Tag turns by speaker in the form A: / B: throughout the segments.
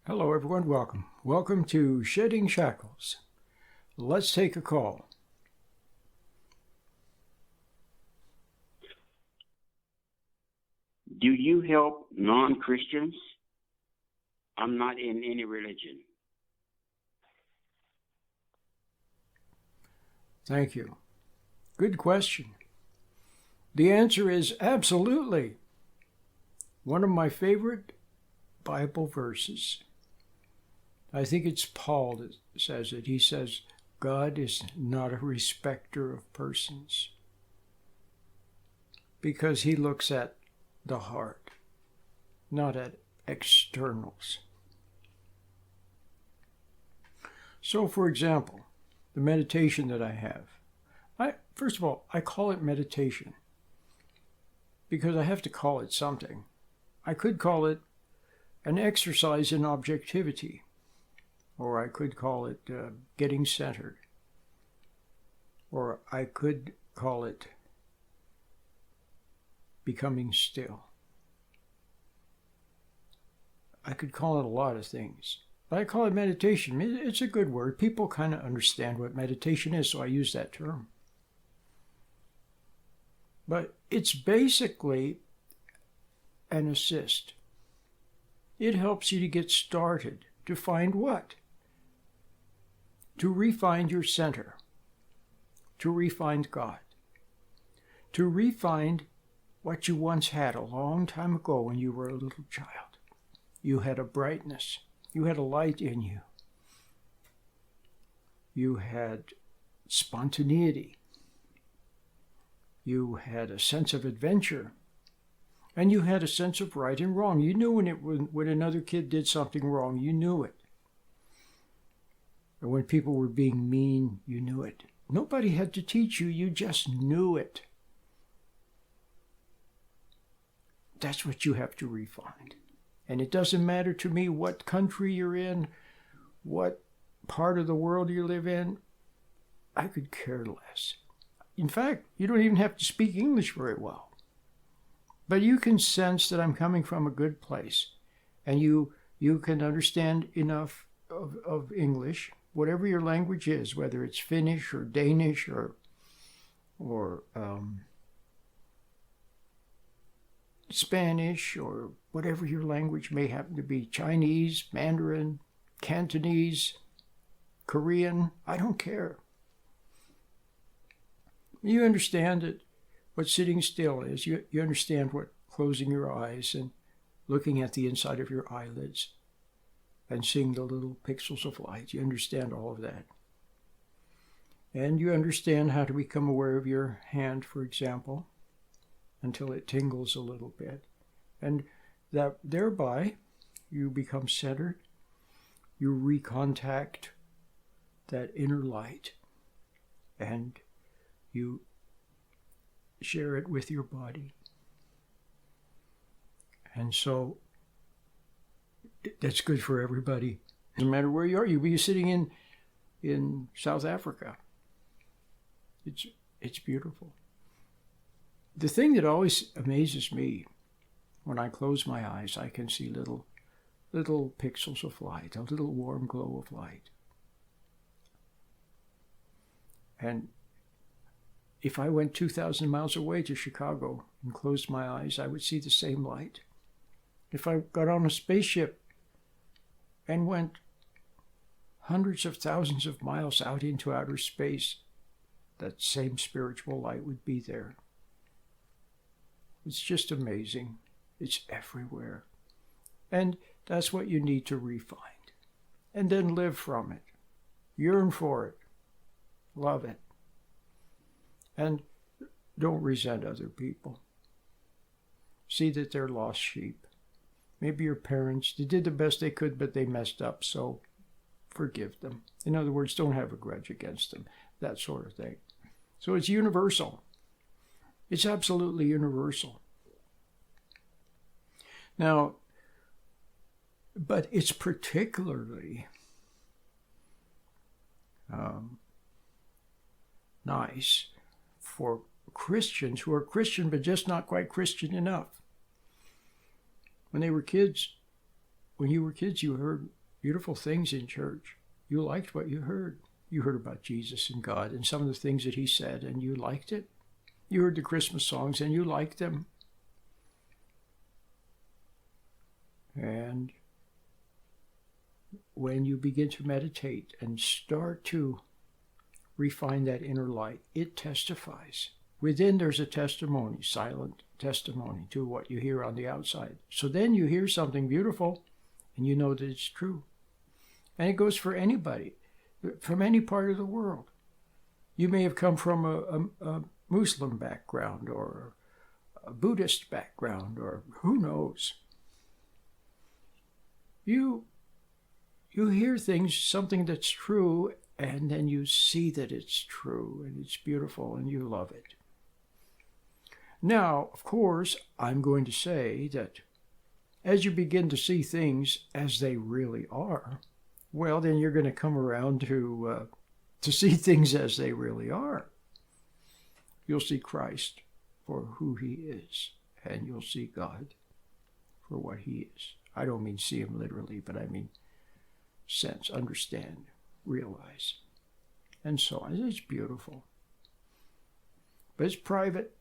A: Hello, everyone. Welcome. Welcome to Shedding Shackles. Let's take a call.
B: Do you help non-Christians? I'm not in any religion.
A: Thank you. Good question. The answer is absolutely. One of my favorite Bible verses. I think it's Paul that says it. He says, God is not a respecter of persons because he looks at the heart, not at externals. So, for example, the meditation that I have, first of all, I call it meditation because I have to call it something. I could call it an exercise in objectivity, or I could call it getting centered, or I could call it becoming still. I could call it a lot of things, but I call it meditation. It's a good word. People kind of understand what meditation is, so I use that term. But it's basically an assist. It helps you to get started, to find what? To refine your center, to refine God, to refine what you once had a long time ago when you were a little child. You had a brightness, you had a light in you, you had spontaneity, you had a sense of adventure, and you had a sense of right and wrong. You knew when another kid did something wrong, you knew it. And when people were being mean, you knew it. Nobody had to teach you, you just knew it. That's what you have to refine. And it doesn't matter to me what country you're in, what part of the world you live in. I could care less. In fact, you don't even have to speak English very well. But you can sense that I'm coming from a good place. And you can understand enough of English, whatever your language is, whether it's Finnish or Danish or Spanish or whatever your language may happen to be, Chinese, Mandarin, Cantonese, Korean, I don't care. You understand that what sitting still is. You understand what closing your eyes and looking at the inside of your eyelids and seeing the little pixels of light. You understand all of that. And you understand how to become aware of your hand, for example, until it tingles a little bit. And that thereby you become centered. You recontact that inner light and you share it with your body. And so that's good for everybody. No matter where you are, you be sitting in South Africa. It's beautiful. The thing that always amazes me, when I close my eyes, I can see little pixels of light, a little warm glow of light. And if I went 2,000 miles away to Chicago and closed my eyes, I would see the same light. If I got on a spaceship and went hundreds of thousands of miles out into outer space, that same spiritual light would be there. It's just amazing. It's everywhere. And that's what you need to refine. And then live from it. Yearn for it. Love it. And don't resent other people. See that they're lost sheep. Maybe your parents, they did the best they could, but they messed up, so forgive them. In other words, don't have a grudge against them. That sort of thing. So it's universal. It's absolutely universal. Now, but it's particularly nice for Christians who are Christian but just not quite Christian enough. When they were kids, when you were kids, you heard beautiful things in church. You liked what you heard. You heard about Jesus and God and some of the things that he said, and you liked it. You heard the Christmas songs, and you liked them. And when you begin to meditate and start to refine that inner light, it testifies. Within there's a testimony, silent testimony to what you hear on the outside. So then you hear something beautiful and you know that it's true. And it goes for anybody, from any part of the world. You may have come from a Muslim background or a Buddhist background, or who knows. You hear things, something that's true, and then you see that it's true and it's beautiful and you love it. Now, of course, I'm going to say that as you begin to see things as they really are, well, then you're going to come around to see things as they really are. You'll see Christ for who he is, and you'll see God for what he is. I don't mean see him literally, but I mean sense, understand, realize, and so on. It's beautiful. But it's private.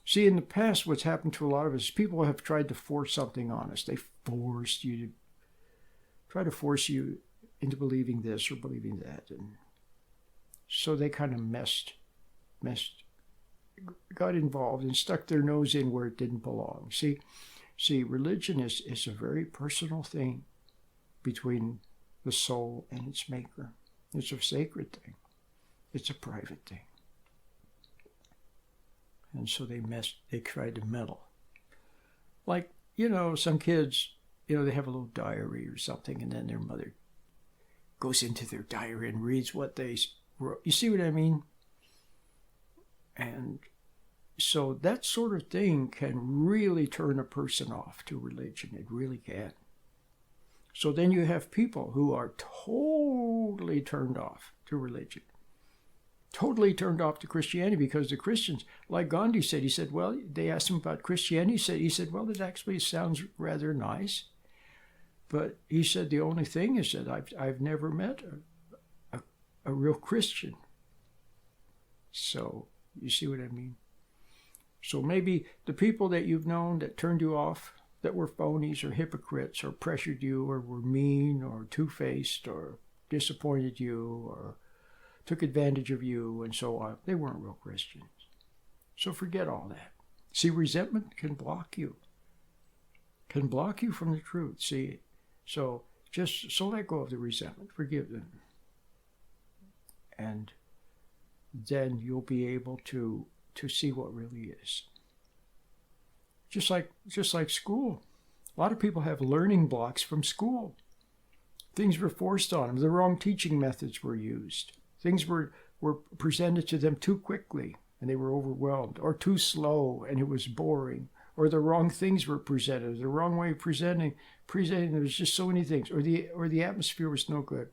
A: See, in the past, what's happened to a lot of us, people have tried to force something on us. They try to force you into believing this or believing that. And so they kind of got involved and stuck their nose in where it didn't belong. See, religion is a very personal thing between the soul and its maker. It's a sacred thing. It's a private thing. And so they tried to meddle. Like, some kids, they have a little diary or something, and then their mother goes into their diary and reads what they wrote. You see what I mean? And so that sort of thing can really turn a person off to religion. It really can. So then you have people who are totally turned off to religion, totally turned off to Christianity, because the Christians, like Gandhi said, he said, well, they asked him about Christianity. He said, well, it actually sounds rather nice. But he said, the only thing is that I've never met a real Christian. So you see what I mean? So maybe the people that you've known that turned you off, that were phonies or hypocrites or pressured you or were mean or two-faced or disappointed you or took advantage of you and so on, they weren't real Christians. So forget all that. See, resentment can block you from the truth. See, so let go of the resentment, forgive them. And then you'll be able to see what really is. Just like school. A lot of people have learning blocks from school. Things were forced on them. The wrong teaching methods were used. Things were presented to them too quickly, and they were overwhelmed, or too slow, and it was boring, or the wrong things were presented, the wrong way of presenting. There was just so many things, or the atmosphere was no good,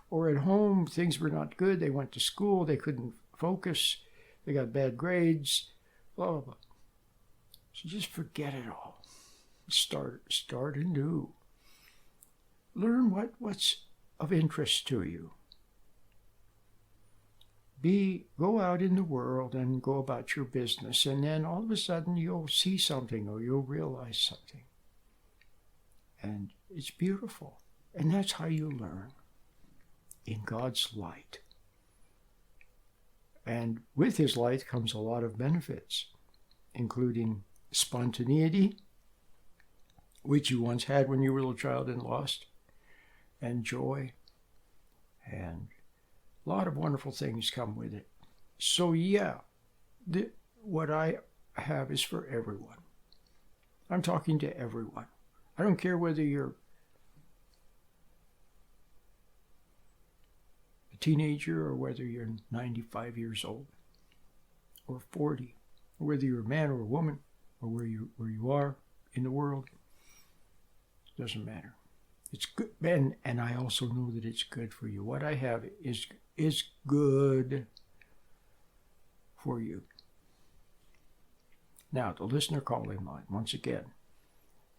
A: or at home things were not good. They went to school, they couldn't focus, they got bad grades, blah blah blah. So just forget it all. Start anew. Learn what's of interest to you. Go out in the world and go about your business, and then all of a sudden you'll see something or you'll realize something. And it's beautiful. And that's how you learn, in God's light. And with his light comes a lot of benefits, including spontaneity, which you once had when you were a little child and lost, and joy, and a lot of wonderful things come with it. So yeah, what I have is for everyone. I'm talking to everyone. I don't care whether you're a teenager or whether you're 95 years old or 40, or whether you're a man or a woman, or where you are in the world. It doesn't matter. It's good, and I also know that it's good for you. What I have is good for you. Now, the listener call-in line, once again,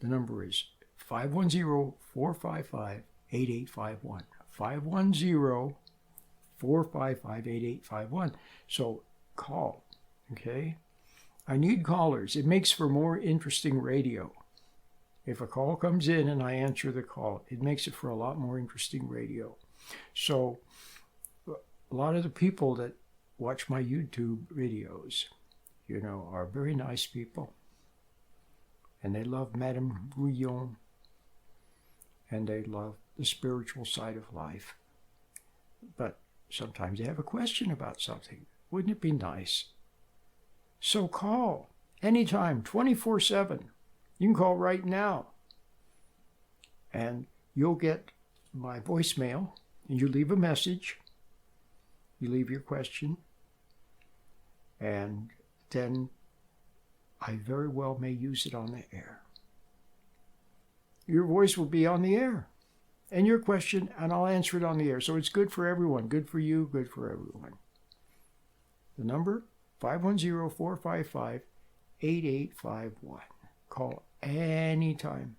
A: the number is 510-455-8851. 510-455-8851. So call, okay? I need callers. It makes for more interesting radio. If a call comes in and I answer the call, it makes it for a lot more interesting radio. So a lot of the people that watch my YouTube videos, are very nice people. And they love Madame Guyon. And they love the spiritual side of life. But sometimes they have a question about something. Wouldn't it be nice? So call anytime, 24/7. You can call right now. And you'll get my voicemail. And you leave a message. You leave your question. And then I very well may use it on the air. Your voice will be on the air. And your question, and I'll answer it on the air. So it's good for everyone. Good for you, good for everyone. The number, 510-455-8851. Call anytime.